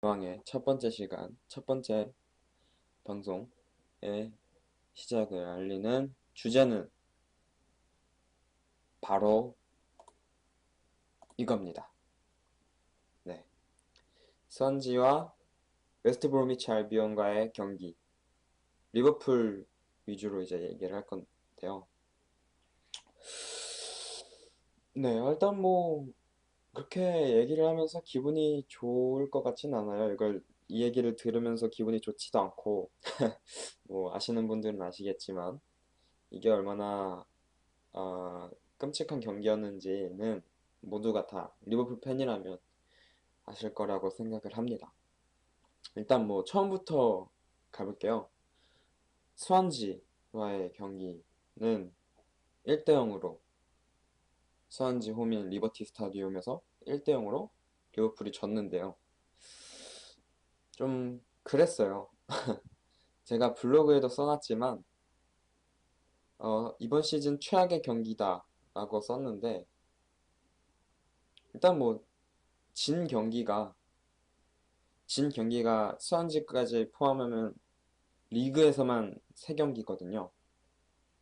왕의 첫 번째 시간, 첫 번째 방송의 시작을 알리는 주제는 바로 이겁니다. 네. 선지와 웨스트 브로미치 알비온과의 경기, 리버풀 위주로 이제 얘기를 할 건데요. 네, 일단 뭐 그렇게 얘기를 하면서 기분이 좋을 것 같진 않아요. 이 얘기를 들으면서 기분이 좋지도 않고 뭐 아시는 분들은 아시겠지만 이게 얼마나 끔찍한 경기였는지는 모두가 다 리버풀 팬이라면 아실 거라고 생각을 합니다. 일단 뭐 처음부터 가볼게요. 스완지와의 경기는 1대 0으로 스완지 홈인 리버티 스타디움에서 1대 0으로 리버풀이 졌는데요. 좀 그랬어요. 제가 블로그에도 써놨지만 이번 시즌 최악의 경기다 라고 썼는데 일단 뭐 진 경기가 진 경기가 스완지까지 포함하면 리그에서만 3경기거든요.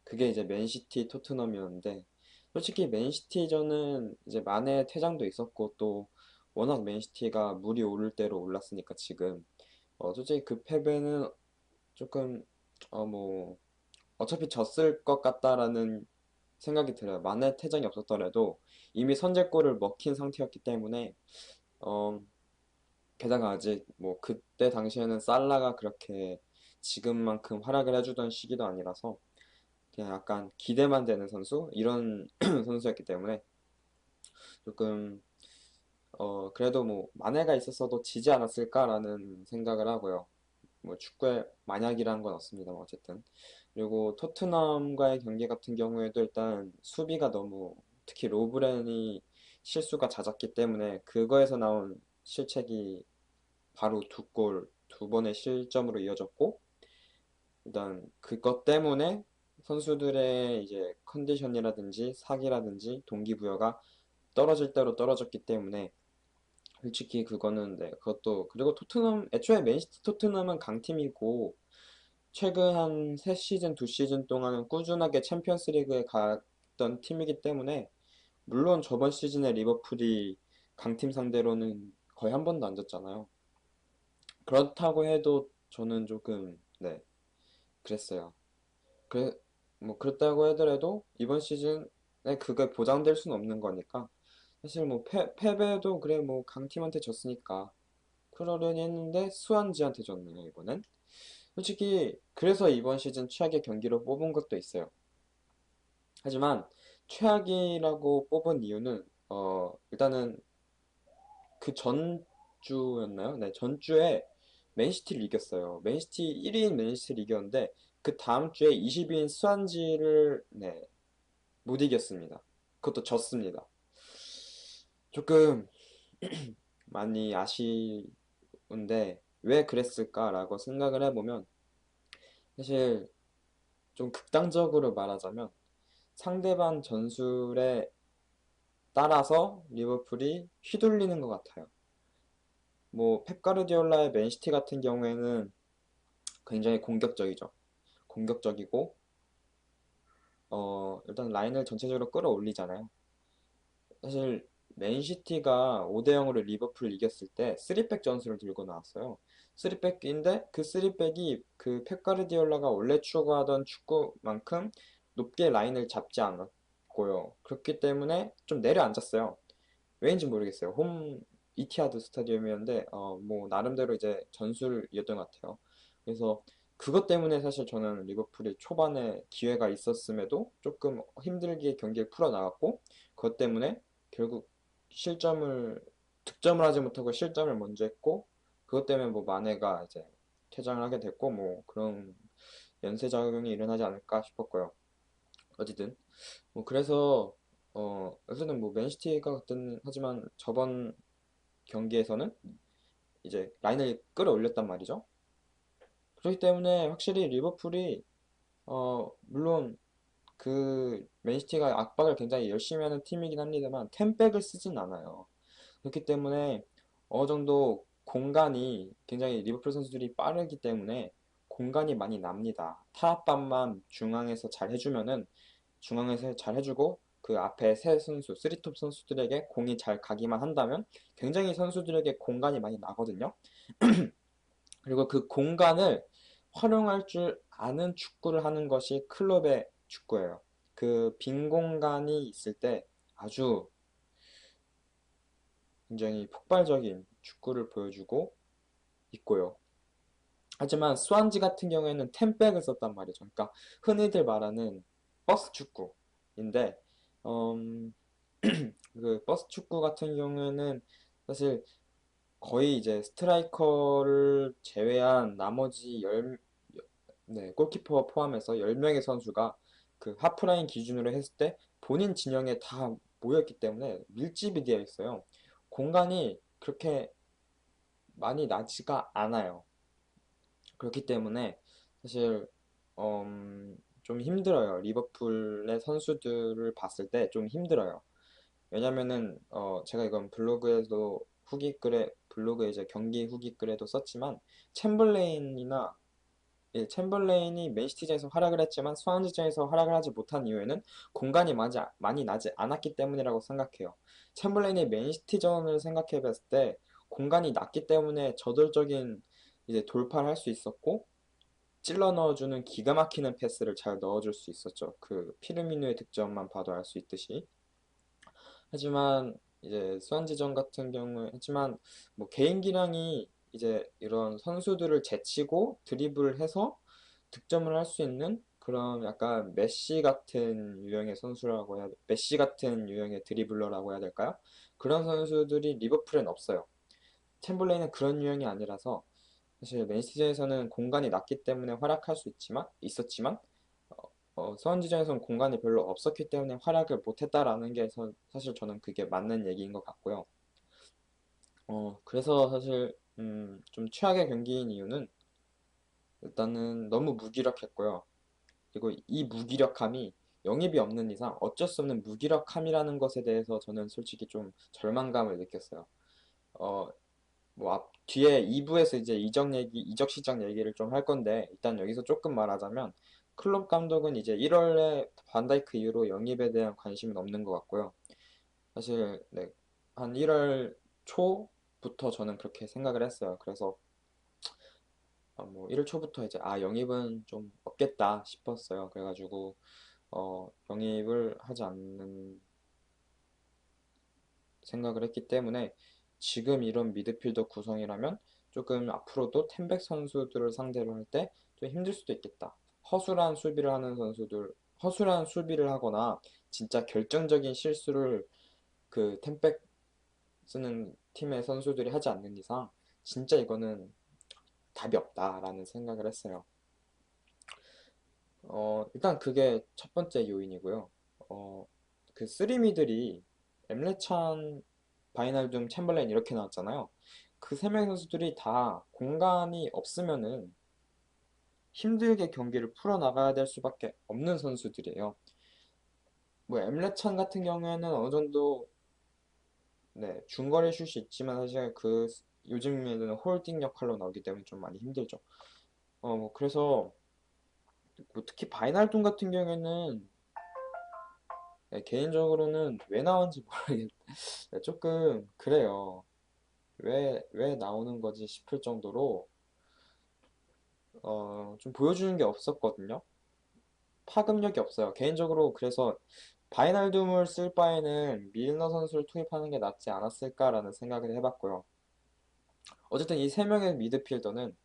그게 이제 맨시티, 토트넘이었는데 솔직히 맨시티전은 이제 마네 퇴장도 있었고 또 워낙 맨시티가 물이 오를 대로 올랐으니까 지금 솔직히 그 패배는 조금 뭐 어차피 졌을 것 같다라는 생각이 들어요. 마네 퇴장이 없었더라도 이미 선제골을 먹힌 상태였기 때문에 어 게다가 아직 뭐 그때 당시에는 살라가 그렇게 지금만큼 활약을 해주던 시기도 아니라서 그냥 약간 기대만 되는 선수 이런 선수였기 때문에 조금 그래도 뭐 만회가 있었어도 지지 않았을까라는 생각을 하고요. 뭐 축구에 만약이라는 건 없습니다만 어쨌든 그리고 토트넘과의 경기 같은 경우에도 일단 수비가 너무 특히 로브렌이 실수가 잦았기 때문에 그거에서 나온 실책이 바로 두 번의 실점으로 이어졌고 일단 그것 때문에 선수들의 이제 컨디션이라든지 사기라든지 동기부여가 떨어질 대로 떨어졌기 때문에 솔직히 그거는 네 그것도 그리고 토트넘 애초에 맨시티 토트넘은 강팀이고 최근 한 3시즌 2시즌 동안은 꾸준하게 챔피언스리그에 갔던 팀이기 때문에 물론 저번 시즌에 리버풀이 강팀 상대로는 거의 한 번도 안 졌잖아요. 그렇다고 해도 저는 조금 네 그랬어요. 그래, 뭐, 그렇다고 하더라도, 이번 시즌에 그게 보장될 수는 없는 거니까, 사실 뭐, 패배도 그래, 뭐, 강팀한테 졌으니까, 그러려니 했는데, 수완지한테 졌네요, 이번엔. 솔직히, 그래서 이번 시즌 최악의 경기로 뽑은 것도 있어요. 하지만, 최악이라고 뽑은 이유는, 일단은, 그 전주였나요? 네, 전주에 맨시티를 이겼어요. 맨시티 1위인 맨시티를 이겼는데, 그 다음 주에 20위인 스완지를, 네, 못 이겼습니다. 그것도 졌습니다. 조금 많이 아쉬운데 왜 그랬을까라고 생각을 해보면 사실 좀 극단적으로 말하자면 상대방 전술에 따라서 리버풀이 휘둘리는 것 같아요. 뭐 펩 가르디올라의 맨시티 같은 경우에는 굉장히 공격적이죠. 공격적이고 일단 라인을 전체적으로 끌어올리잖아요. 사실 맨시티가 5대 0으로 리버풀 이겼을 때 3백 전술을 들고 나왔어요. 3백인데 그 3백이 그 펩 가르디올라가 원래 추구하던 축구만큼 높게 라인을 잡지 않았고요. 그렇기 때문에 좀 내려앉았어요. 왜인지 모르겠어요. 홈 이티하드 스타디움이었는데 뭐 나름대로 이제 전술이었던 것 같아요. 그래서 그것 때문에 사실 저는 리버풀이 초반에 기회가 있었음에도 조금 힘들게 경기를 풀어나갔고 그것 때문에 결국 실점을 득점을 하지 못하고 실점을 먼저 했고 그것 때문에 뭐 마네가 이제 퇴장을 하게 됐고 뭐 그런 연쇄작용이 일어나지 않을까 싶었고요. 어쨌든 뭐 그래서 어쨌든 뭐 맨시티가 같은 하지만 저번 경기에서는 이제 라인을 끌어올렸단 말이죠. 그렇기 때문에 확실히 리버풀이 물론 그 맨시티가 압박을 굉장히 열심히 하는 팀이긴 합니다만 템백을 쓰진 않아요. 그렇기 때문에 어느 정도 공간이 굉장히 리버풀 선수들이 빠르기 때문에 공간이 많이 납니다. 타합반만 중앙에서 잘 해주면은 중앙에서 잘 해주고 그 앞에 세 선수, 쓰리톱 선수들에게 공이 잘 가기만 한다면 굉장히 선수들에게 공간이 많이 나거든요. 그리고 그 공간을 활용할 줄 아는 축구를 하는 것이 클럽의 축구예요. 그 빈 공간이 있을 때 아주 굉장히 폭발적인 축구를 보여주고 있고요. 하지만 스완지 같은 경우에는 템백을 썼단 말이죠. 그러니까 흔히들 말하는 버스 축구인데, 음, 그 버스 축구 같은 경우에는 사실 거의 이제 스트라이커를 제외한 나머지 네, 골키퍼 포함해서 10명의 선수가 그 하프라인 기준으로 했을 때 본인 진영에 다 모였기 때문에 밀집이 되어 있어요. 공간이 그렇게 많이 나지가 않아요. 그렇기 때문에 사실 좀 힘들어요. 리버풀의 선수들을 봤을 때 좀 힘들어요. 왜냐면은 제가 이건 블로그에 이제 경기 후기 글에도 썼지만 챔벌레인이나 챔벌레인이 맨시티전에서 활약을 했지만 스완지전에서 활약을 하지 못한 이유에는 공간이 많이 나지 않았기 때문이라고 생각해요. 챔벌레인이 맨시티전을 생각해 봤을 때 공간이 났기 때문에 저돌적인 이제 돌파를 할 수 있었고 찔러 넣어주는 기가 막히는 패스를 잘 넣어줄 수 있었죠. 그 피르미누의 득점만 봐도 알 수 있듯이. 하지만 이제 수완지전 같은 경우에 하지만 뭐 개인 기량이 이제 이런 선수들을 제치고 드리블을 해서 득점을 할 수 있는 그런 약간 메시 같은 유형의 드리블러라고 해야 될까요? 그런 선수들이 리버풀엔 없어요. 챔ber레인은 그런 유형이 아니라서 사실 맨시티전에서는 공간이 났기 때문에 활약할 수 있었지만 수원지전에서는 공간이 별로 없었기 때문에 활약을 못했다라는 게 사실 저는 그게 맞는 얘기인 것 같고요. 그래서 사실 좀 최악의 경기인 이유는 일단은 너무 무기력했고요. 그리고 이 무기력함이 영입이 없는 이상 어쩔 수 없는 무기력함이라는 것에 대해서 저는 솔직히 좀 절망감을 느꼈어요. 어, 뭐 뒤에 2부에서 이제 이적 시장 얘기를 좀 할 건데 일단 여기서 조금 말하자면 클롭 감독은 이제 1월에 반다이크 이후로 영입에 대한 관심은 없는 것 같고요. 사실 네, 한 1월 초부터 저는 그렇게 생각을 했어요. 그래서 뭐 1월 초부터 이제 영입은 좀 없겠다 싶었어요. 그래가지고 영입을 하지 않는 생각을 했기 때문에 지금 이런 미드필더 구성이라면 조금 앞으로도 텐백 선수들을 상대로 할 때 좀 힘들 수도 있겠다. 허술한 수비를 하거나 진짜 결정적인 실수를 그 텐백 쓰는 팀의 선수들이 하지 않는 이상 진짜 이거는 답이 없다라는 생각을 했어요. 일단 그게 첫 번째 요인이고요. 어, 그 쓰리미들이 엠레찬, 바이날둠, 챔벌레인 이렇게 나왔잖아요. 그 세 명의 선수들이 다 공간이 없으면은 힘들게 경기를 풀어나가야 될 수밖에 없는 선수들이에요. 뭐 엠레찬 같은 경우에는 어느 정도 네, 중거리 슛이 있지만 사실 그 요즘에는 홀딩 역할로 나오기 때문에 좀 많이 힘들죠. 뭐 그래서 뭐 특히 바이날둠 같은 경우에는 네, 개인적으로는 왜 나온지 모르겠 조금 그래요. 왜 나오는 거지 싶을 정도로 좀 보여주는 게 없었거든요. 파급력이 없어요. 개인적으로 그래서 바이날둠을 쓸 바에는 밀너 선수를 투입하는 게 낫지 않았을까라는 생각을 해봤고요. 어쨌든 이 세 명의 미드필더는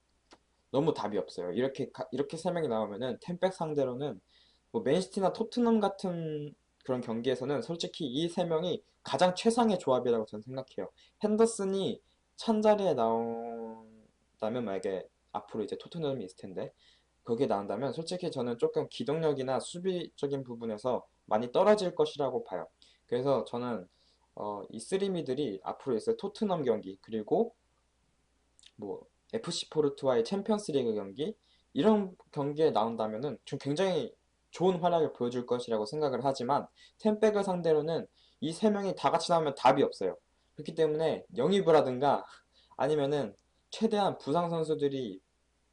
너무 답이 없어요. 이렇게 세 명이 나오면은 템백 상대로는 뭐 맨시티나 토트넘 같은 그런 경기에서는 솔직히 이 세 명이 가장 최상의 조합이라고 저는 생각해요. 핸더슨이 찬자리에 나온다면 만약에 앞으로 이제 토트넘이 있을 텐데 거기에 나온다면 솔직히 저는 조금 기동력이나 수비적인 부분에서 많이 떨어질 것이라고 봐요. 그래서 저는 이 쓰리미들이 앞으로 있을 토트넘 경기 그리고 뭐 FC 포르투와의 챔피언스리그 경기 이런 경기에 나온다면은 좀 굉장히 좋은 활약을 보여줄 것이라고 생각을 하지만 템백을 상대로는 이 세 명이 다 같이 나오면 답이 없어요. 그렇기 때문에 영입을 하든가 아니면은 최대한 부상 선수들이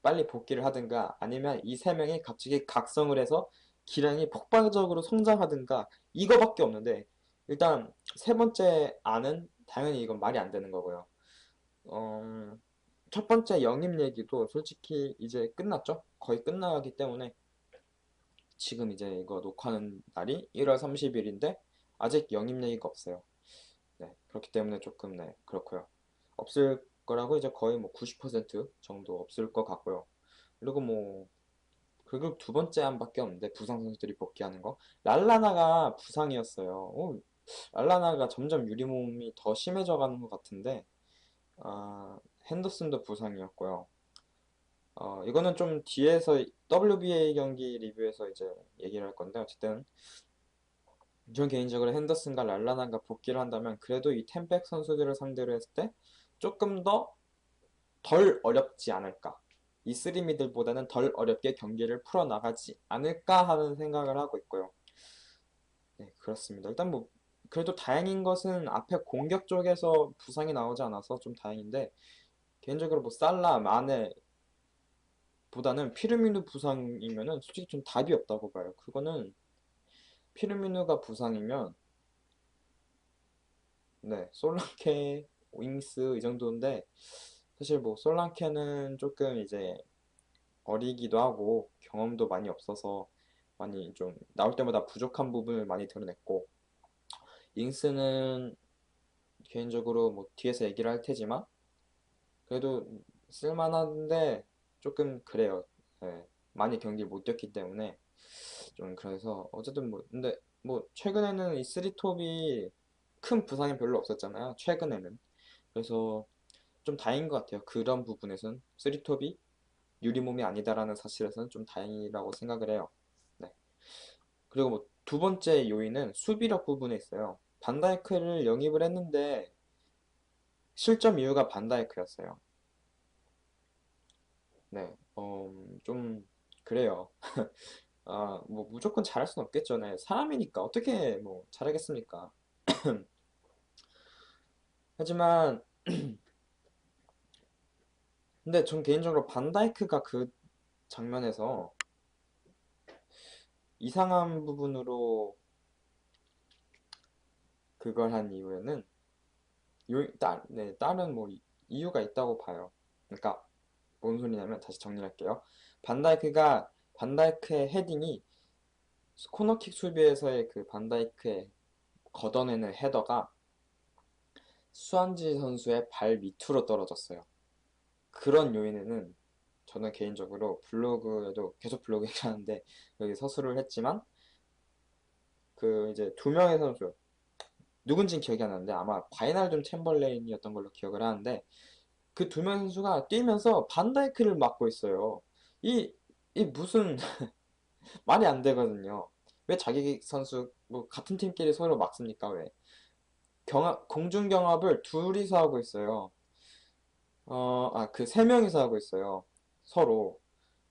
빨리 복귀를 하든가 아니면 이 세 명이 갑자기 각성을 해서 기량이 폭발적으로 성장하든가 이거밖에 없는데 일단 세 번째 안은 당연히 이건 말이 안 되는 거고요. 어, 첫 번째 영입 얘기도 솔직히 이제 끝났죠? 거의 끝나기 때문에 지금 이제 이거 녹화하는 날이 1월 30일인데 아직 영입 얘기가 없어요. 네, 그렇기 때문에 조금 네, 그렇고요. 없을 거라고 이제 거의 뭐 90% 정도 없을 것 같고요. 그리고 뭐 그리고 두 번째 안밖에 없는데 부상 선수들이 복귀하는 거. 랄라나가 부상이었어요. 랄라나가 점점 유리몸이 더 심해져 가는 것 같은데 아, 핸더슨도 부상이었고요. 이거는 좀 뒤에서 WBA 경기 리뷰에서 이제 얘기를 할 건데 어쨌든 전 개인적으로 핸더슨과 랄라나가 복귀를 한다면 그래도 이 템백 선수들을 상대로 했을 때 조금 더 덜 어렵지 않을까. 이 쓰리미들보다는 덜 어렵게 경기를 풀어나가지 않을까 하는 생각을 하고 있고요. 네, 그렇습니다. 일단 뭐 그래도 다행인 것은 앞에 공격 쪽에서 부상이 나오지 않아서 좀 다행인데 개인적으로 뭐 살라, 마네 보다는 피르미누 부상이면은 솔직히 좀 답이 없다고 봐요. 그거는 피르미누가 부상이면 네, 솔랑케, 윙스 이 정도인데 사실 뭐 솔랑케는 조금 이제 어리기도 하고 경험도 많이 없어서 많이 좀 나올 때마다 부족한 부분을 많이 드러냈고 윙스는 개인적으로 뭐 뒤에서 얘기를 할 테지만 그래도 쓸만한데 조금 그래요. 네, 많이 경기를 못 뛰었기 때문에 좀 그래서 어쨌든 뭐 근데 뭐 최근에는 이 쓰리톱이 큰 부상이 별로 없었잖아요. 최근에는 그래서 좀 다행인 것 같아요. 그런 부분에서는 쓰리톱이 유리몸이 아니다라는 사실에서는 좀 다행이라고 생각을 해요. 네. 그리고 뭐 두 번째 요인은 수비력 부분에 있어요. 반다이크를 영입을 했는데 실점 이유가 반다이크였어요. 네, 좀 그래요. 뭐 무조건 잘할 순 없겠죠. 네, 사람이니까 어떻게 뭐 잘하겠습니까? 하지만 근데 전 개인적으로 반다이크가 그 장면에서 이상한 부분으로 그걸 한 이유에는 네, 다른 뭐 이유가 있다고 봐요. 그러니까 뭔 소리냐면 다시 정리할게요. 반다이크의 헤딩이 코너킥 수비에서의 그 반다이크의 걷어내는 헤더가 수완지 선수의 발 밑으로 떨어졌어요. 그런 요인에는 저는 개인적으로 블로그에도 계속 블로그 얘기하는데 여기 서술을 했지만 그 이제 두 명의 선수 누군진 기억이 안 나는데 아마 바이날좀 챔벌레인이었던 걸로 기억을 하는데 그 두 명의 선수가 뛰면서 반다이크를 막고 있어요. 이, 이 무슨 말이 안 되거든요. 왜 자기 선수 뭐 같은 팀끼리 서로 막습니까? 왜? 공중 경합을 둘이서 하고 있어요. 그 세 명이서 하고 있어요. 서로.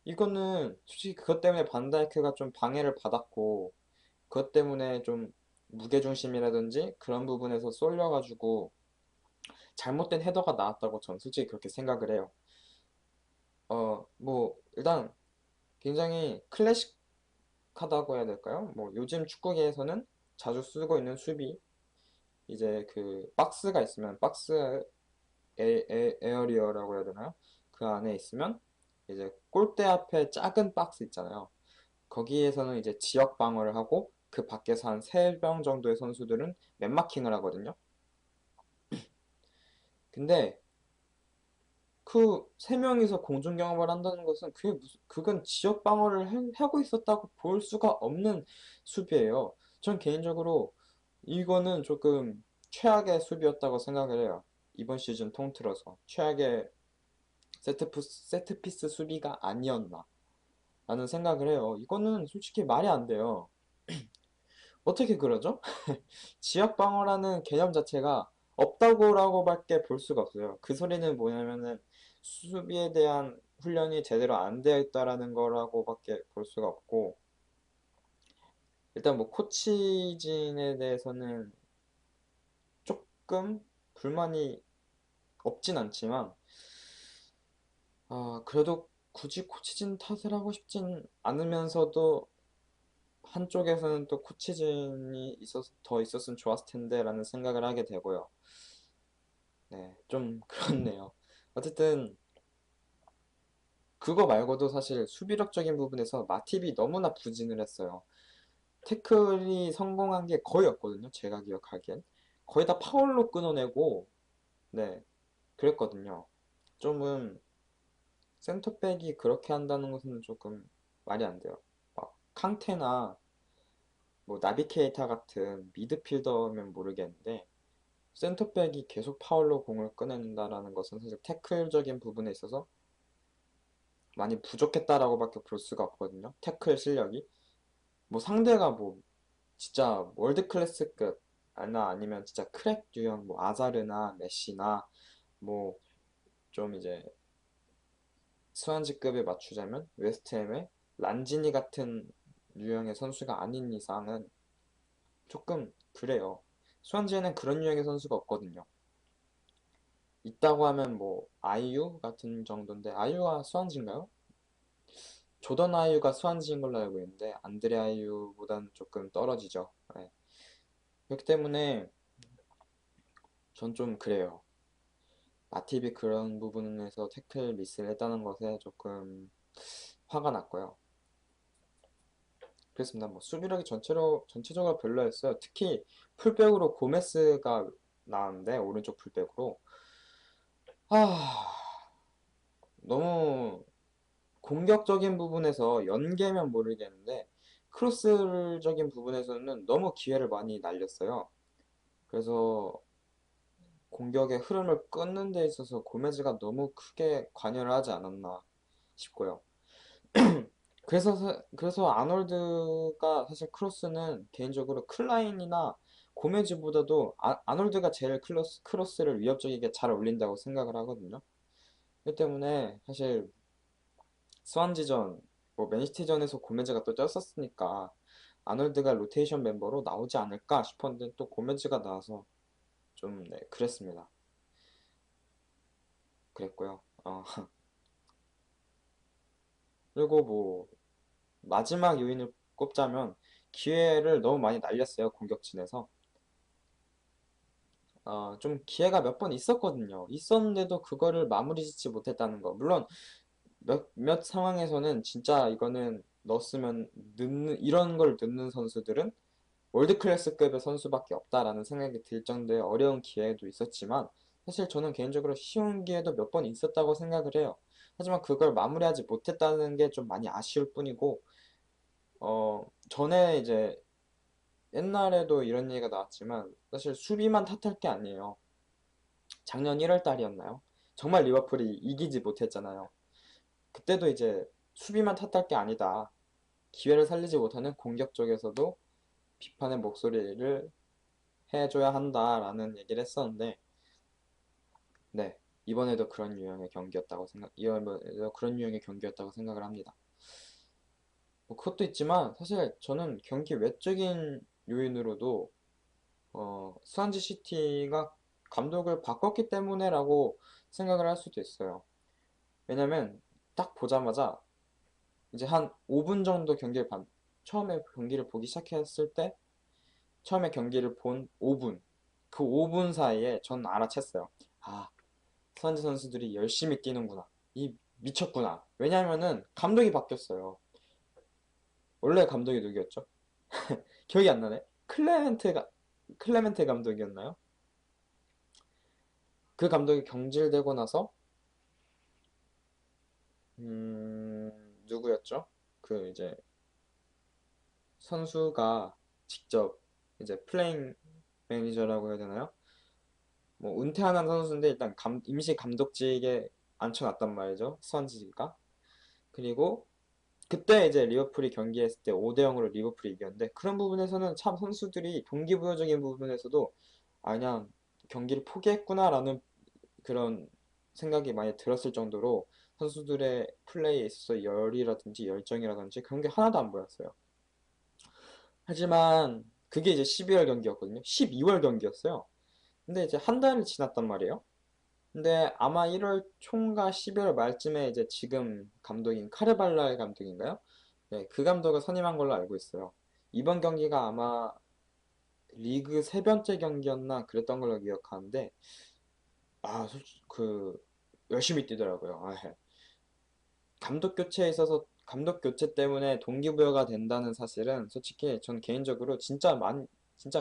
이거는 솔직히 그것 때문에 반다이크가 좀 방해를 받았고 그것 때문에 좀 무게중심이라든지 그런 부분에서 쏠려가지고 잘못된 헤더가 나왔다고 저는 솔직히 그렇게 생각을 해요. 뭐 일단 굉장히 클래식하다고 해야 될까요? 뭐 요즘 축구계에서는 자주 쓰고 있는 수비 이제 그 박스가 있으면 박스 에어리어라고 해야 되나요? 그 안에 있으면 이제 골대 앞에 작은 박스 있잖아요. 거기에서는 이제 지역 방어를 하고 그 밖에서 한 3명 정도의 선수들은 맨마킹을 하거든요. 근데 그 3명이서 공중 경험을 한다는 것은 그건 지역 방어를 하고 있었다고 볼 수가 없는 수비예요. 전 개인적으로 이거는 조금 최악의 수비였다고 생각을 해요. 이번 시즌 통틀어서 최악의 세트피스 수비가 아니었나 라는 생각을 해요. 이거는 솔직히 말이 안 돼요. 어떻게 그러죠? 지역 방어라는 개념 자체가 없다고라고밖에 볼 수가 없어요. 그 소리는 뭐냐면은 수비에 대한 훈련이 제대로 안 되어 있다라는 거라고밖에 볼 수가 없고 일단 뭐 코치진에 대해서는 조금 불만이 없진 않지만, 그래도 굳이 코치진 탓을 하고 싶진 않으면서도 한쪽에서는 또 코치진이 더 있었으면 좋았을 텐데 라는 생각을 하게 되고요. 네, 좀 그렇네요. 어쨌든 그거 말고도 사실 수비력적인 부분에서 마팁이 너무나 부진을 했어요. 태클이 성공한 게 거의 없거든요. 제가 기억하기엔. 거의 다 파울로 끊어내고, 네, 그랬거든요. 좀은 센터백이 그렇게 한다는 것은 조금 말이 안 돼요. 막 캉테나 뭐 나비케이타 같은 미드필더면 모르겠는데 센터백이 계속 파울로 공을 꺼낸다라는 것은 사실 태클적인 부분에 있어서 많이 부족했다라고밖에 볼 수가 없거든요. 태클 실력이. 뭐 상대가 뭐 진짜 월드 클래스급 아니면 진짜 크랙 유형 뭐 아자르나 메시나 뭐 좀 이제 스완지급에 맞추자면 웨스트햄의 란지니 같은 유형의 선수가 아닌 이상은 조금 그래요. 스완지에는 그런 유형의 선수가 없거든요. 있다고 하면 뭐 아이유 같은 정도인데 아이유가 스완지인가요? 조던 아이유가 스완지인 걸로 알고 있는데 안드레 아이유보다는 조금 떨어지죠. 네. 그렇기 때문에 전 좀 그래요. 마팁이 그런 부분에서 태클 미스를 했다는 것에 조금 화가 났고요. 그렇습니다. 뭐 수비력이 전체적으로 별로였어요. 특히 풀백으로 고메스가 나왔는데 오른쪽 풀백으로 너무 공격적인 부분에서 연계면 모르겠는데 크로스적인 부분에서는 너무 기회를 많이 날렸어요. 그래서 공격의 흐름을 끊는 데 있어서 고메즈가 너무 크게 관여를 하지 않았나 싶고요. 그래서 아놀드가 사실 크로스는 개인적으로 클라인이나 고메즈보다도 아놀드가 제일 크로스를 위협적이게 잘 올린다고 생각을 하거든요. 그렇기 때문에 사실 스완지전, 뭐 맨시티전에서 고메즈가 또 쪘었으니까 아놀드가 로테이션 멤버로 나오지 않을까 싶었는데 또 고메즈가 나와서 좀 네, 그랬습니다. 그랬고요. 그리고 뭐 마지막 요인을 꼽자면 기회를 너무 많이 날렸어요. 공격진에서. 좀 기회가 몇 번 있었거든요. 있었는데도 그거를 마무리 짓지 못했다는 거. 물론 몇 상황에서는 진짜 이거는 넣었으면 이런 걸 넣는 선수들은 월드 클래스급의 선수밖에 없다라는 생각이 들 정도의 어려운 기회도 있었지만 사실 저는 개인적으로 쉬운 기회도 몇 번 있었다고 생각을 해요. 하지만 그걸 마무리하지 못했다는 게 좀 많이 아쉬울 뿐이고 전에 이제 옛날에도 이런 얘기가 나왔지만 사실 수비만 탓할 게 아니에요. 작년 1월 달이었나요? 정말 리버풀이 이기지 못했잖아요. 그때도 이제 수비만 탓할 게 아니다. 기회를 살리지 못하는 공격 쪽에서도 비판의 목소리를 해줘야 한다라는 얘기를 했었는데, 네, 이번에도 그런 유형의 경기였다고 생각을 합니다. 뭐 그것도 있지만 사실 저는 경기 외적인 요인으로도 스완지 시티가 감독을 바꿨기 때문에라고 생각을 할 수도 있어요. 왜냐면 딱 보자마자 이제 한 5분 정도 처음에 경기를 보기 시작했을 때 처음에 경기를 본 5분 그 5분 사이에 전 알아챘어요. 아, 스완지 선수들이 열심히 뛰는구나. 이 미쳤구나. 왜냐면은 감독이 바뀌었어요. 원래 감독이 누구였죠? 기억이 안 나네. 클레멘트 감독이었나요? 그 감독이 경질되고 나서 누구였죠? 그 이제 선수가 직접 이제 플레잉 매니저라고 해야 되나요? 뭐 은퇴하는 선수인데 일단 임시 감독직에 앉혀놨단 말이죠. 스완지가. 그리고 그때 이제 리버풀이 경기했을 때 5대 0으로 리버풀이 이겼는데 그런 부분에서는 참 선수들이 동기부여적인 부분에서도 그냥 경기를 포기했구나라는 그런 생각이 많이 들었을 정도로 선수들의 플레이에 있어서 열이라든지 열정이라든지 그런 게 하나도 안 보였어요. 하지만 그게 이제 12월 경기였거든요. 12월 경기였어요. 근데 이제 한 달이 지났단 말이에요. 근데 아마 1월 초인가 12월 말쯤에 이제 지금 감독인 카르발랄 감독인가요? 네, 그 감독을 선임한 걸로 알고 있어요. 이번 경기가 아마 리그 세 번째 경기였나 그랬던 걸로 기억하는데 그 열심히 뛰더라고요. 감독 교체에 있어서 감독 교체 때문에 동기부여가 된다는 사실은 솔직히 전 개인적으로 진짜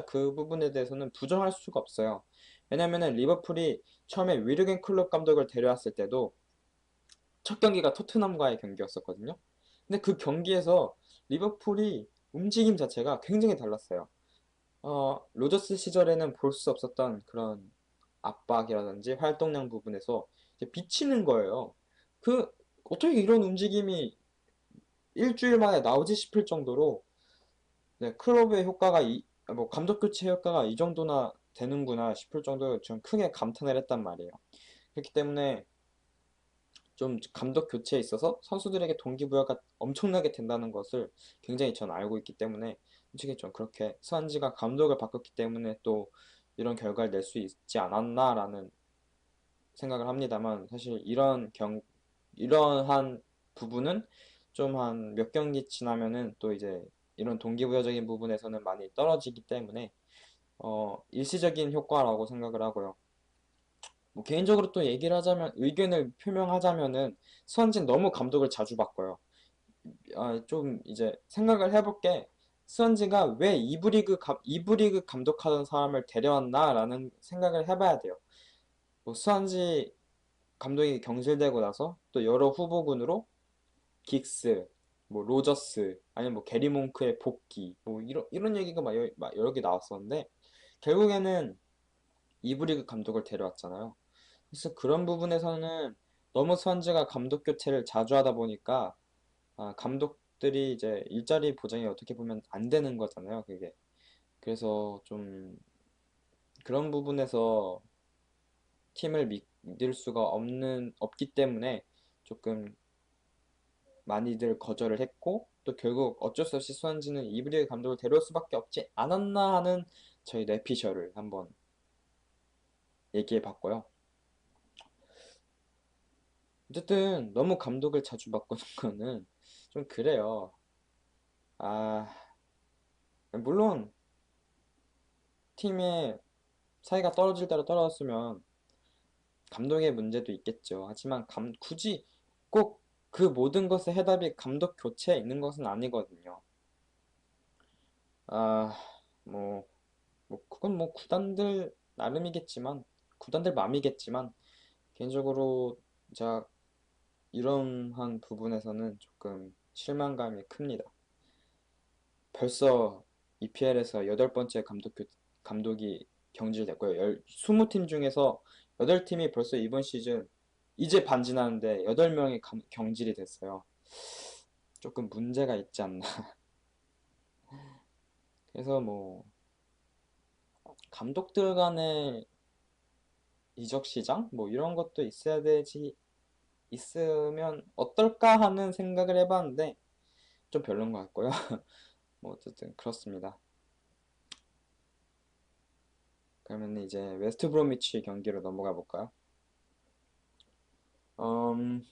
그 부분에 대해서는 부정할 수가 없어요. 왜냐면은 리버풀이 처음에 위르겐 클롭 감독을 데려왔을 때도 첫 경기가 토트넘과의 경기였었거든요. 근데 그 경기에서 리버풀이 움직임 자체가 굉장히 달랐어요. 로저스 시절에는 볼 수 없었던 그런 압박이라든지 활동량 부분에서 이제 비치는 거예요. 그 어떻게 이런 움직임이 일주일 만에 나오지 싶을 정도로 네, 클럽의 효과가 뭐 감독 교체 효과가 이 정도나 되는구나 싶을 정도로 좀 크게 감탄을 했단 말이에요. 그렇기 때문에 좀 감독 교체에 있어서 선수들에게 동기부여가 엄청나게 된다는 것을 굉장히 전 알고 있기 때문에 솔직히 좀 그렇게 스완지가 감독을 바꿨기 때문에 또 이런 결과를 낼 수 있지 않았나라는 생각을 합니다만 사실 이러한 부분은 좀 한 몇 경기 지나면은 또 이제 이런 동기부여적인 부분에서는 많이 떨어지기 때문에 일시적인 효과라고 생각을 하고요. 뭐 개인적으로 또 얘기를 하자면 의견을 표명하자면은 스완지는 너무 감독을 자주 바꿔요. 좀 이제 생각을 해볼게. 스완지가 왜 이브리그 감독하던 사람을 데려왔나라는 생각을 해봐야 돼요. 뭐 스완지 감독이 경질되고 나서 또 여러 후보군으로 긱스, 뭐 로저스, 아니면 뭐 게리 몽크의 복귀, 뭐 이런 얘기가 막 여러 개 나왔었는데 결국에는 이브리그 감독을 데려왔잖아요. 그래서 그런 부분에서는 너무 스완지가 감독 교체를 자주 하다 보니까 감독들이 이제 일자리 보장이 어떻게 보면 안 되는 거잖아요, 그게. 그래서 좀 그런 부분에서 팀을 믿을 수가 없기 때문에 조금 많이들 거절을 했고 또 결국 어쩔 수 없이 스완지는 이브리그 감독을 데려올 수밖에 없지 않았나 하는 저희 뇌피셜을 한번 얘기해 봤고요. 어쨌든 너무 감독을 자주 바꾸는 거는 좀 그래요. 아, 물론 팀의 사이가 떨어질 대로 떨어졌으면 감독의 문제도 있겠죠. 하지만 굳이 꼭 그 모든 것의 해답이 감독 교체에 있는 것은 아니거든요. 아, 뭐, 그건 뭐 구단들 나름이겠지만, 구단들 맘이겠지만, 개인적으로 제가 이런 부분에서는 조금 실망감이 큽니다. 벌써 EPL에서 8번째 감독이 경질됐고요. 20팀 중에서 8팀이 벌써 이번 시즌 이제 반지나는데 8명이 경질이 됐어요. 조금 문제가 있지 않나. 그래서 뭐 감독들 간의 이적 시장 뭐 이런 것도 있으면 어떨까 하는 생각을 해봤는데 좀 별론 것 같고요. 뭐 어쨌든 그렇습니다. 그러면 이제 웨스트 브로미치 경기로 넘어가 볼까요? 음,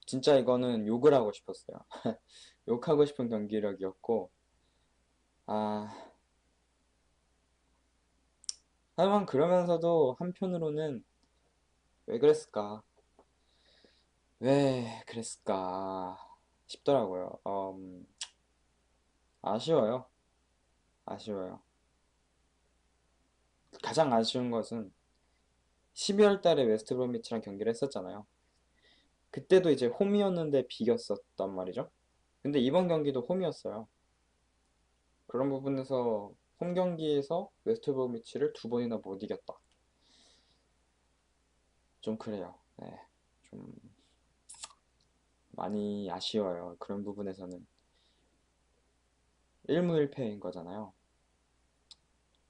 진짜 이거는 욕을 하고 싶었어요. 욕하고 싶은 경기력이었고, 아, 하지만 그러면서도 한편으로는 왜 그랬을까? 왜 그랬을까? 싶더라고요. 아쉬워요. 아쉬워요. 가장 아쉬운 것은 12월 달에 웨스트 브로미치랑 경기를 했었잖아요. 그때도 이제 홈이었는데 비겼었단 말이죠. 근데 이번 경기도 홈이었어요. 그런 부분에서 홈 경기에서 웨스트 브로미치를 두 번이나 못 이겼다. 좀 그래요. 네. 좀 많이 아쉬워요. 그런 부분에서는 1무1패인 거잖아요.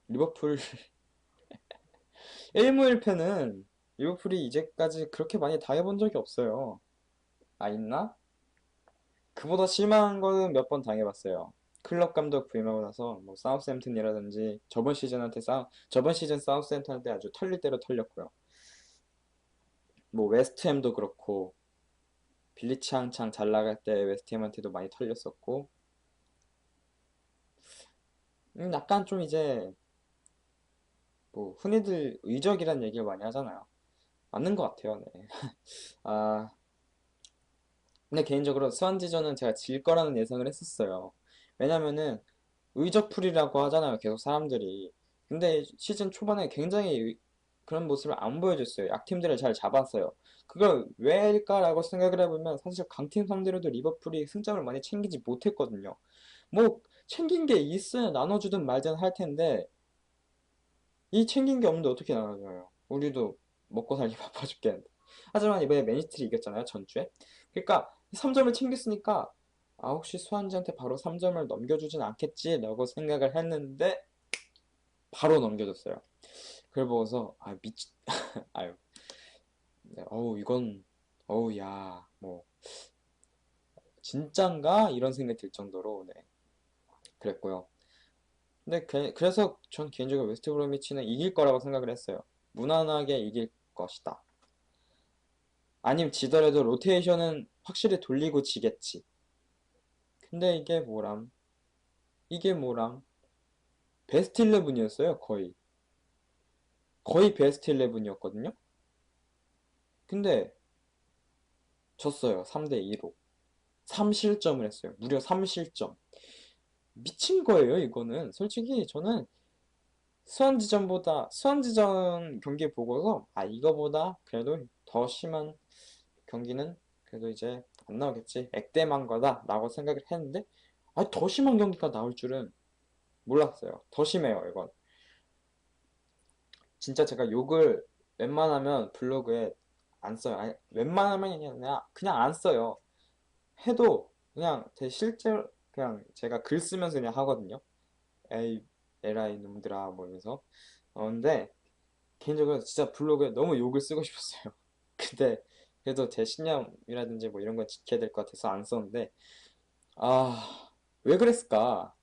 리버풀 1무1패는 리버풀이 이제까지 그렇게 많이 당해본 적이 없어요. 있나? 그보다 심한 거는 몇 번 당해봤어요. 클럽 감독 부임하고 나서 뭐 사우스햄튼이라든지 저번 시즌 사우스햄튼한테 아주 털릴 대로 털렸고요. 뭐 웨스트햄도 그렇고 빌리치앙창 잘 나갈 때 웨스트햄한테도 많이 털렸었고 약간 좀 이제 뭐 흔히들 의적이란 얘기를 많이 하잖아요. 맞는 것 같아요. 네. 아 근데 개인적으로 스완지전은 제가 질 거라는 예상을 했었어요. 왜냐면은 의적풀이라고 하잖아요. 계속 사람들이. 근데 시즌 초반에 굉장히 그런 모습을 안 보여줬어요. 약팀들을 잘 잡았어요. 그걸 왜일까라고 생각을 해보면 사실 강팀 상대로도 리버풀이 승점을 많이 챙기지 못했거든요. 뭐 챙긴 게 있어야 나눠주든 말든 할 텐데 이 챙긴 게 없는데 어떻게 나눠줘요? 우리도 먹고 살기 바빠 죽겠는데. 하지만 이번에 맨시티를 이겼잖아요. 전주에. 그러니까 3점을 챙겼으니까 아 혹시 수완지한테 바로 3점을 넘겨주진 않겠지라고 생각을 했는데 바로 넘겨줬어요. 그걸 보고서 아 미치 아유 네, 어우 이건 어우 야 뭐 진짠가 이런 생각이 들 정도로 네 그랬고요. 근데 그래서 전 개인적으로 웨스트 브로미치는 이길 거라고 생각을 했어요. 무난하게 이길 것이다. 아님 지더라도 로테이션은 확실히 돌리고 지겠지. 근데 이게 뭐람 베스트 11이었어요 거의 베스트 11이었거든요. 근데 졌어요 3대2로 3실점을 했어요. 무려 3실점. 미친 거예요, 이거는. 솔직히 저는 수원지전 경기 보고서 아 이거보다 그래도 더 심한 경기는 그래도 이제 안 나오겠지. 액땜한 거다라고 생각을 했는데 아 더 심한 경기가 나올 줄은 몰랐어요. 더 심해요, 이건. 진짜 제가 욕을 웬만하면 블로그에 안 써요. 아니, 웬만하면 그냥 안 써요. 해도 그냥 제 실제로 그냥 제가 글 쓰면서 그냥 하거든요. 에이 에라이 놈들아 뭐 이러면서 근데 개인적으로 진짜 블로그에 너무 욕을 쓰고 싶었어요. 근데 그래도 제 신념이라든지 뭐 이런 거 지켜야 될 것 같아서 안 썼는데 아 왜 그랬을까?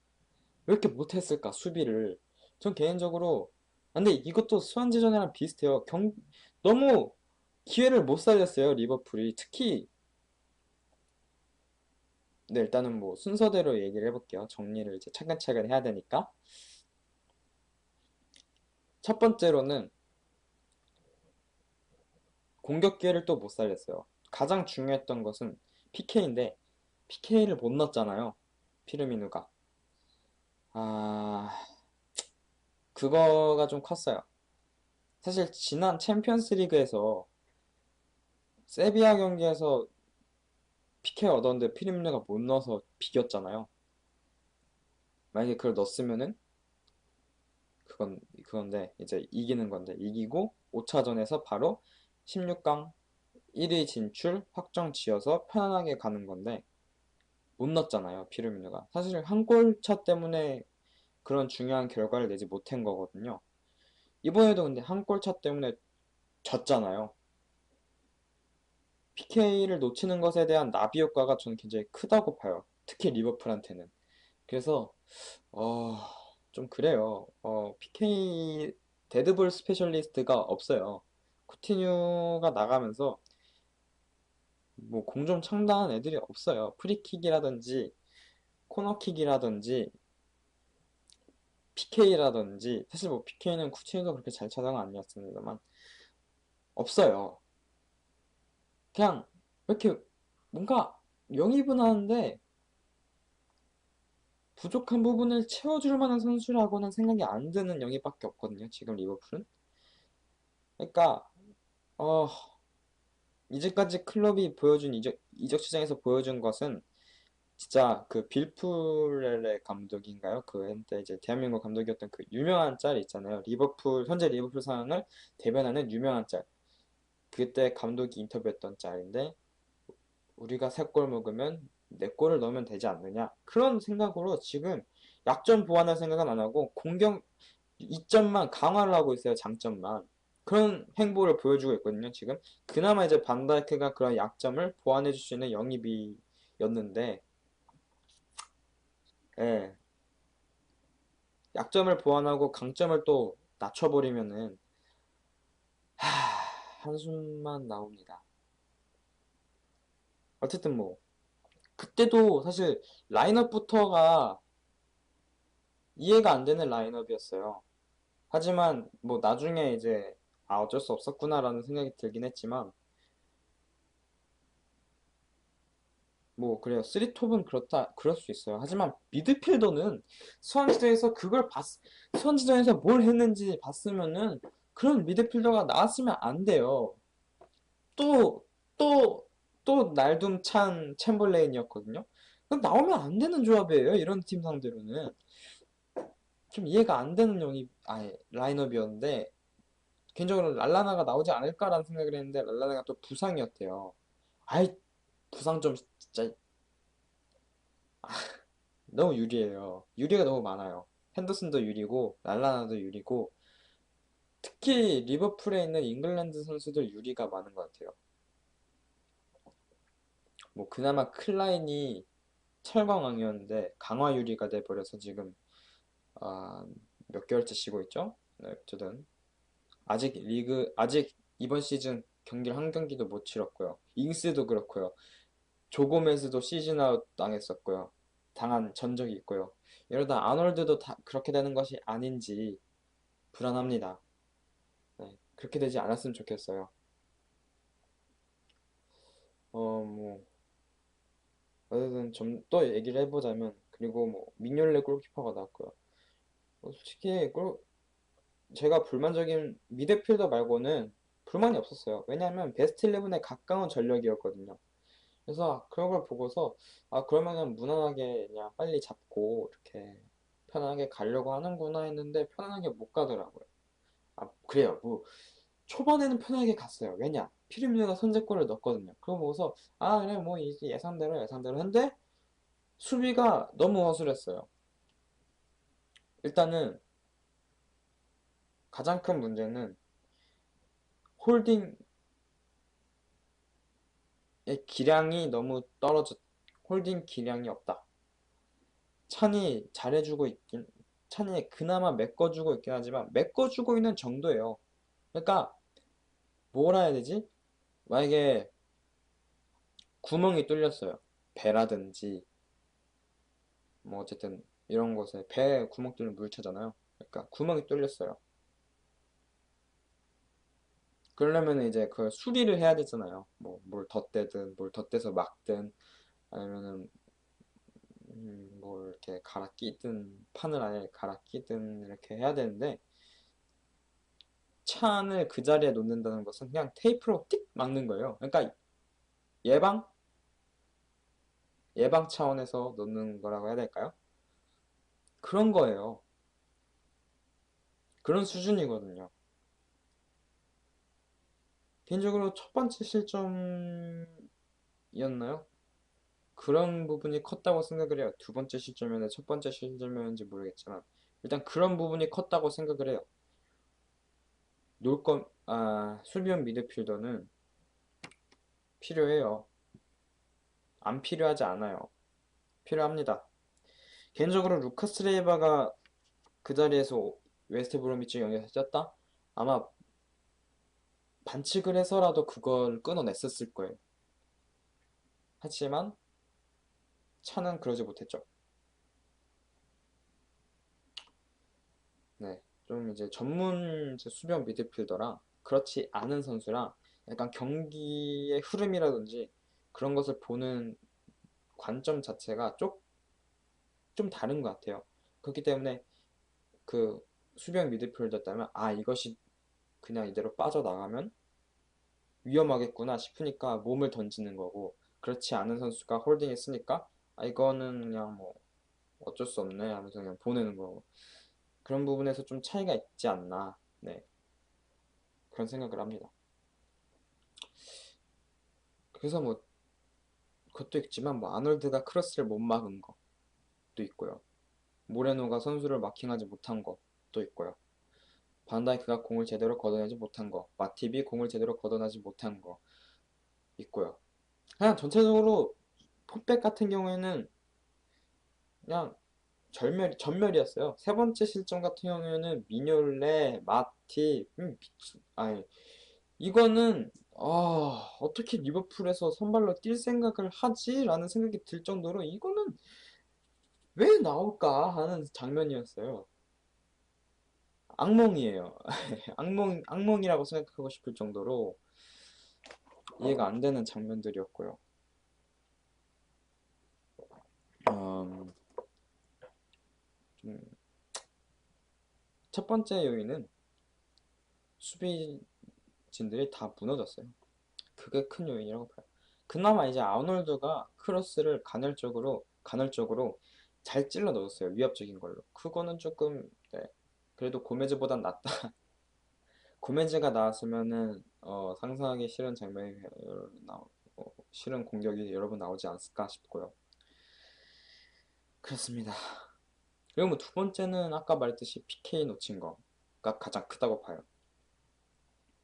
왜 이렇게 못했을까 수비를? 전 개인적으로 근데 이것도 수완지전이랑 비슷해요. 너무 기회를 못 살렸어요 리버풀이. 특히 네, 일단은 뭐 순서대로 얘기를 해볼게요. 정리를 이제 차근차근 해야 되니까. 첫 번째로는 공격 기회를 또 못 살렸어요. 가장 중요했던 것은 PK인데 PK를 못 넣었잖아요. 피르미누가. 아, 그거가 좀 컸어요. 사실 지난 챔피언스 리그에서 세비야 경기에서 PK 얻었는데 피르미누가 못 넣어서 비겼잖아요. 만약에 그걸 넣었으면은 그건데 이제 이기는 건데 이기고 5차전에서 바로 16강 1위 진출 확정 지어서 편안하게 가는 건데 못 넣었잖아요 피르미누가. 사실 한 골 차 때문에 그런 중요한 결과를 내지 못한 거거든요. 이번에도 근데 한 골 차 때문에 졌잖아요. PK를 놓치는 것에 대한 나비 효과가 저는 굉장히 크다고 봐요. 특히 리버풀한테는. 그래서 어, 좀 그래요. PK 데드볼 스페셜리스트가 없어요. 쿠티뉴가 나가면서 뭐 공좀 창단한 애들이 없어요. 프리킥이라든지 코너킥이라든지 PK라든지 사실 뭐 PK는 쿠티뉴가 그렇게 잘 차는 건 아니었습니다만 없어요. 그냥 이렇게 뭔가 영입은 하는데 부족한 부분을 채워줄 만한 선수라고는 생각이 안 드는 영입밖에 없거든요. 지금 리버풀은. 그러니까 어, 이제까지 클럽이 보여준 이적 시장에서 보여준 것은 진짜 그 빌프렐레 감독인가요? 그 한때 이제 대한민국 감독이었던 그 유명한 짤 있잖아요. 현재 리버풀 상황을 대변하는 유명한 짤. 그때 감독이 인터뷰했던 짤인데 우리가 3골 먹으면 4골을 넣으면 되지 않느냐. 그런 생각으로 지금 약점 보완할 생각은 안 하고 공격 이점만 강화를 하고 있어요. 장점만. 그런 행보를 보여주고 있거든요. 지금. 그나마 이제 반다이크가 그런 약점을 보완해 줄 수 있는 영입이었는데 예. 약점을 보완하고 강점을 또 낮춰버리면은 한숨만 나옵니다. 어쨌든 뭐 그때도 사실 라인업부터가 이해가 안 되는 라인업이었어요. 하지만 뭐 나중에 이제 아 어쩔 수 없었구나라는 생각이 들긴 했지만 뭐 그래요. 쓰리톱은 그렇다 그럴 수 있어요. 하지만 미드필더는 수원지전에서 그걸 봤 수원지전에서 뭘 했는지 봤으면은 그런 미드필더가 나왔으면 안 돼요. 또 또 또 날둠찬 챔벌레인이었거든요. 그럼 나오면 안 되는 조합이에요. 이런 팀 상대로는 좀 이해가 안 되는 영입 아니 라인업이었는데 개인적으로 랄라나가 나오지 않을까라는 생각을 했는데 랄라나가 또 부상이었대요. 아이 부상 좀 진짜 너무 유리해요. 유리가 너무 많아요. henderson도 유리고 랄라나도 유리고 특히 리버풀에 있는 잉글랜드 선수들 유리가 많은 것 같아요. 뭐 그나마 클라인이 철광왕이었는데 강화 유리가 돼버려서 지금 아, 몇 개월째 쉬고 있죠? 네, 어쨌든 아직 이번 시즌 경기를 한 경기도 못 치렀고요. 잉스도 그렇고요. 조고메즈도 시즌 아웃 당했었고요. 당한 전적이 있고요. 이러다 아놀드도 다 그렇게 되는 것이 아닌지 불안합니다. 네, 그렇게 되지 않았으면 좋겠어요. 뭐 어쨌든 좀 또 얘기를 해보자면 그리고 뭐 미뇰레 골키퍼가 나왔고요. 솔직히 제가 불만적인 미드필더 말고는 불만이 없었어요. 왜냐하면 베스트 11에 가까운 전력이었거든요. 그래서 그런 걸 보고서 아 그러면은 무난하게 그냥 빨리 잡고 이렇게 편하게 가려고 하는구나 했는데 편하게 못 가더라고요. 아 그래요. 뭐 초반에는 편하게 갔어요. 왜냐? 피르미노가 선제골을 넣었거든요. 그거 보고서 아 그래 뭐 이제 예상대로 했는데 수비가 너무 허술했어요. 일단은 가장 큰 문제는 홀딩의 기량이 너무 떨어졌 홀딩 기량이 없다. 찬이 잘해주고 있긴 찬이 그나마 메꿔주고 있긴 하지만 메꿔주고 있는 정도예요. 그러니까 뭐라 해야 되지? 만약에 구멍이 뚫렸어요. 배라든지 뭐 어쨌든 이런 곳에 배에 구멍 뚫리면 물 차잖아요. 그러니까 구멍이 뚫렸어요. 그러려면 이제 그 수리를 해야 되잖아요. 뭐 뭘 덧대든 뭘 덧대서 막든 아니면은 뭐 이렇게 갈아 끼든 판을 아예 갈아 끼든 이렇게 해야 되는데 찬을 그 자리에 놓는다는 것은 그냥 테이프로 띡 막는 거예요. 그러니까 예방 예방 차원에서 놓는 거라고 해야 될까요? 그런 거예요. 그런 수준이거든요. 개인적으로 첫 번째 실점이었나요? 그런 부분이 컸다고 생각을 해요. 두 번째 실점이었나 첫 번째 실점이었는지 모르겠지만 일단 그런 부분이 컸다고 생각을 해요. 수비형 미드필더는 필요해요. 안 필요하지 않아요. 필요합니다. 개인적으로 루카스 레이바가 그 자리에서 웨스트 브로미치 영역에서 뛰었다? 아마 반칙을 해서라도 그걸 끊어냈었을 거예요. 하지만 차는 그러지 못했죠. 네, 좀 이제 전문 이제 수비형 미드필더랑 그렇지 않은 선수랑 약간 경기의 흐름이라든지 그런 것을 보는 관점 자체가 좀 다른 것 같아요. 그렇기 때문에 그 수비형 미드필더였다면 아 이것이 그냥 이대로 빠져나가면 위험하겠구나 싶으니까 몸을 던지는 거고 그렇지 않은 선수가 홀딩했으니까 아 이거는 그냥 뭐 어쩔 수 없네 하면서 그냥 보내는 거고 그런 부분에서 좀 차이가 있지 않나 네 그런 생각을 합니다. 그래서 뭐 그것도 있지만 뭐 아놀드가 크로스를 못 막은 것도 있고요. 모레노가 선수를 마킹하지 못한 것도 있고요. 반다이크가 공을 제대로 걷어내지 못한 거, 마팁이 공을 제대로 걷어내지 못한 거 있고요. 그냥 전체적으로 풋백 같은 경우에는 그냥 전멸이었어요. 세 번째 실점 같은 경우에는 미뇰레, 마팁, 아니 이거는 어떻게 리버풀에서 선발로 뛸 생각을 하지? 라는 생각이 들 정도로 이거는 왜 나올까 하는 장면이었어요. 악몽이에요. 악몽이라고 생각하고 싶을 정도로 이해가 안 되는 장면들이었고요. 음, 좀, 첫 번째 요인은 수비진들이 다 무너졌어요. 그게 큰 요인이라고 봐요. 그나마 이제 아놀드가 크로스를 간헐적으로 잘 찔러 넣었어요. 위협적인 걸로. 그거는 조금, 네. 그래도 고메즈보단 낫다. 고메즈가 나왔으면은, 상상하기 싫은 장면이, 싫은 공격이 여러 번 나오지 않을까 싶고요. 그렇습니다. 그리고 뭐 두 번째는 아까 말했듯이 PK 놓친 거가 가장 크다고 봐요.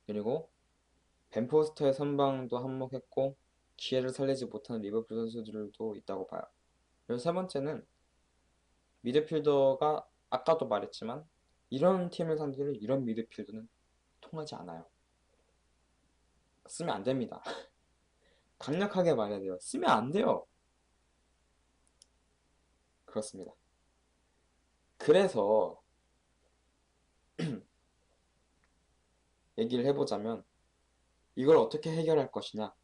그리고 벤포스터의 선방도 한몫했고 기회를 살리지 못하는 리버풀 선수들도 있다고 봐요. 그리고 세 번째는 미드필더가 아까도 말했지만 이런 팀을 상대로 이런 미드필더는 통하지 않아요. 쓰면 안 됩니다. 강력하게 말해야 돼요. 쓰면 안 돼요. 그렇습니다. 그래서 얘기를 해보자면 이걸 어떻게 해결할 것이냐가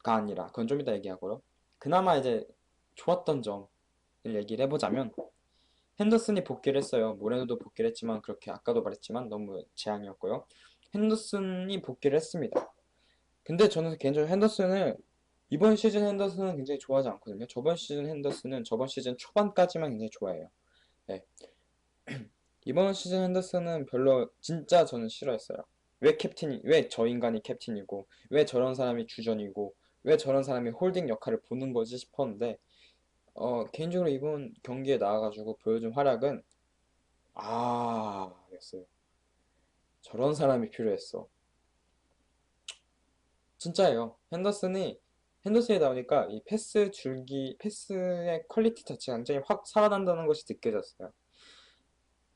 아니라 그건 좀 이따 얘기하고요. 그나마 이제 좋았던 점을 얘기를 해보자면 핸더슨이 복귀를 했어요. 모레노도 복귀를 했지만 그렇게 아까도 말했지만 너무 재앙이었고요. 핸더슨이 복귀를 했습니다. 근데 저는 개인적으로 핸더슨을 이번 시즌 핸더슨은 굉장히 좋아하지 않거든요. 저번 시즌 핸더슨은 저번 시즌 초반까지만 굉장히 좋아해요. 네. 이번 시즌 핸더슨은 별로 진짜 저는 싫어했어요. 왜 저 인간이 캡틴이고 왜 저런 사람이 주전이고 왜 저런 사람이 홀딩 역할을 보는 거지 싶었는데 개인적으로 이번 경기에 나와가지고 보여준 활약은 였어요. 저런 사람이 필요했어. 진짜예요. 핸더슨이 나오니까 이 패스의 퀄리티 자체가 굉장히 확 살아난다는 것이 느껴졌어요.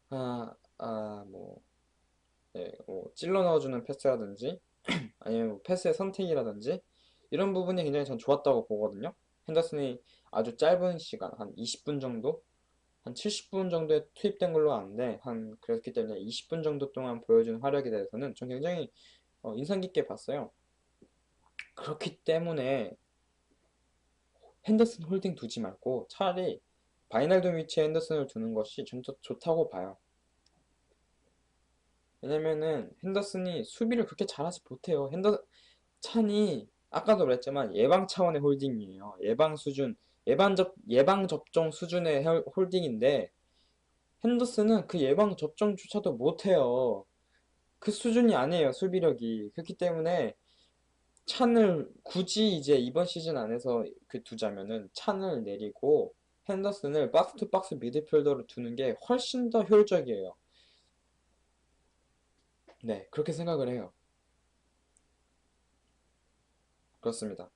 뭐, 네, 뭐 찔러 넣어주는 패스라든지, 아니면 뭐 패스의 선택이라든지, 이런 부분이 굉장히 전 좋았다고 보거든요. 핸더슨이 아주 짧은 시간, 한 20분 정도? 한 70분 정도에 투입된 걸로 아는데, 그랬기 때문에 20분 정도 동안 보여준 활약에 대해서는 전 굉장히 인상 깊게 봤어요. 그렇기 때문에 핸더슨 홀딩 두지 말고 차라리 바이날도 위치에 핸더슨을 두는 것이 좀 더 좋다고 봐요. 왜냐면은 핸더슨이 수비를 그렇게 잘하지 못해요. 찬이 아까도 그랬지만 예방 차원의 홀딩이에요. 예방 접종 수준의 홀딩인데 핸더슨은 그 예방 접종조차도 못해요. 그 수준이 아니에요, 수비력이. 그렇기 때문에 찬을 굳이 이제 이번 시즌 안에서 그 두자면은 찬을 내리고 핸더슨을 박스 투 박스 미드필더로 두는 게 훨씬 더 효율적이에요. 네, 그렇게 생각을 해요. 그렇습니다.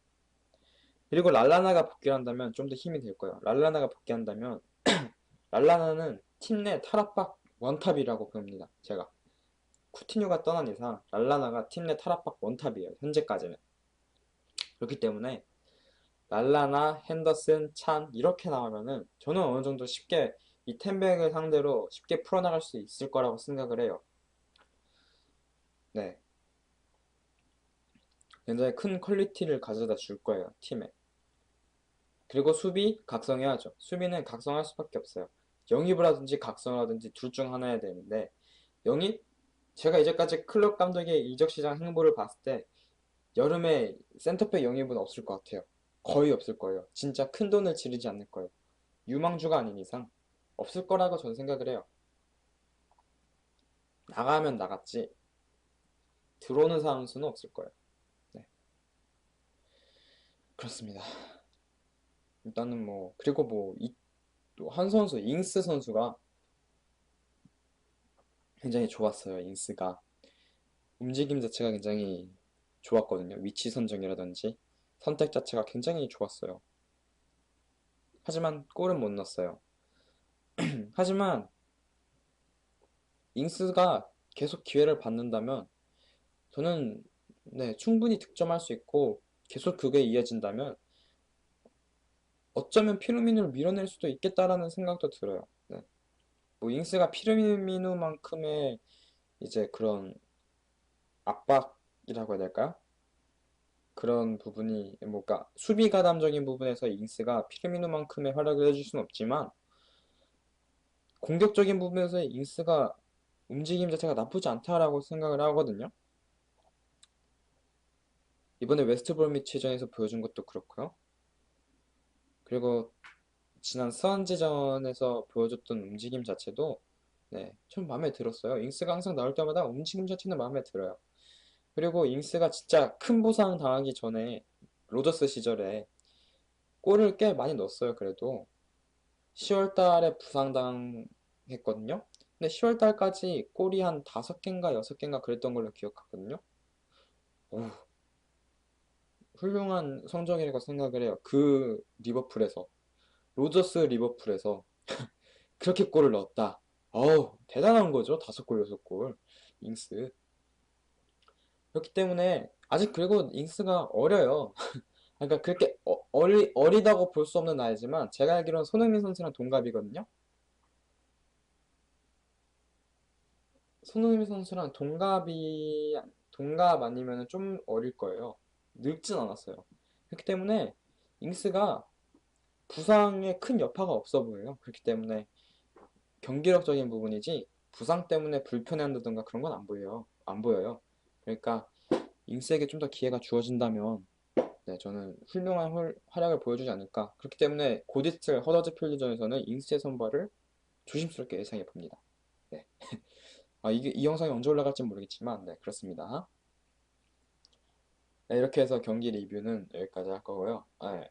그리고 랄라나가 복귀를 한다면 좀 더 힘이 될 거예요. 랄라나가 복귀한다면 랄라나는 팀 내 탈압박 원탑이라고 봅니다. 제가. 쿠티뉴가 떠난 이상 랄라나가 팀 내 탈압박 원탑이에요. 현재까지는. 그렇기 때문에 랄라나, 핸더슨, 찬 이렇게 나오면은 저는 어느 정도 쉽게 이 템백을 상대로 쉽게 풀어나갈 수 있을 거라고 생각을 해요. 네, 굉장히 큰 퀄리티를 가져다 줄 거예요, 팀에. 그리고 수비 각성해야죠. 수비는 각성할 수밖에 없어요. 영입을 하든지 각성을 하든지 둘 중 하나야 되는데 영입? 제가 이제까지 클럽 감독의 이적 시장 행보를 봤을 때 여름에 센터백 영입은 없을 것 같아요. 거의 없을 거예요. 진짜 큰 돈을 지르지 않을 거예요. 유망주가 아닌 이상 없을 거라고 저는 생각을 해요. 나가면 나갔지 들어오는 선수는 없을 거예요. 네, 그렇습니다. 일단은 뭐 그리고 뭐 또 한 선수 잉스 선수가 굉장히 좋았어요. 잉스가 움직임 자체가 굉장히 좋았거든요. 위치 선정이라든지 선택 자체가 굉장히 좋았어요. 하지만 골은 못 넣었어요. 하지만 잉스가 계속 기회를 받는다면 저는 네, 충분히 득점할 수 있고 계속 그게 이어진다면 어쩌면 피르미누를 밀어낼 수도 있겠다라는 생각도 들어요. 네. 뭐 잉스가 피르미누만큼의 이제 그런 압박이라고 해야 될까요? 그런 부분이 뭔가 수비 가담적인 부분에서 잉스가 피르미누만큼의 활약을 해줄 수는 없지만 공격적인 부분에서 잉스가 움직임 자체가 나쁘지 않다라고 생각을 하거든요. 이번에 웨스트브로미치전에서 보여준 것도 그렇고요. 그리고 지난 스완지전에서 보여줬던 움직임 자체도 네, 좀 마음에 들었어요. 잉스가 항상 나올 때마다 움직임 자체는 마음에 들어요. 그리고 잉스가 진짜 큰 부상 당하기 전에 로저스 시절에 골을 꽤 많이 넣었어요. 그래도 10월 달에 부상당했거든요. 근데 10월 달까지 골이 한 5개인가 6개인가 그랬던 걸로 기억하거든요. 오, 훌륭한 성적이라고 생각을 해요. 그 리버풀에서 로저스 리버풀에서 그렇게 골을 넣었다. 어우, 대단한 거죠. 5골, 6골. 잉스. 그렇기 때문에 아직 그리고 잉스가 어려요. 그러니까 그렇게 어리다고 볼 수 없는 나이지만 제가 알기로는 손흥민 선수랑 동갑이거든요. 손흥민 선수랑 동갑 아니면 좀 어릴 거예요. 늙진 않았어요. 그렇기 때문에 잉스가 부상에 큰 여파가 없어 보여요. 그렇기 때문에 경기력적인 부분이지 부상 때문에 불편해한다든가 그런 건 안 보여요. 안 보여요. 그러니까 잉스에게 좀 더 기회가 주어진다면 네, 저는 훌륭한 활약을 보여주지 않을까. 그렇기 때문에 곧 있을 허더즈필드전에서는 잉스의 선발을 조심스럽게 예상해 봅니다. 네. 이게 이 영상이 언제 올라갈지 모르겠지만 네, 그렇습니다. 네, 이렇게 해서 경기 리뷰는 여기까지 할 거고요. 네.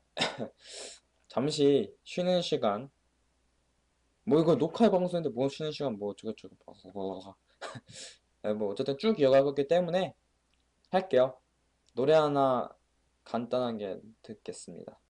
잠시 쉬는 시간 뭐 이거 녹화 방송인데 뭐 쉬는 시간 뭐 어쩌고저쩌고 네, 뭐 어쨌든 쭉 이어갈 거기 때문에 할게요. 노래 하나 간단하게 듣겠습니다.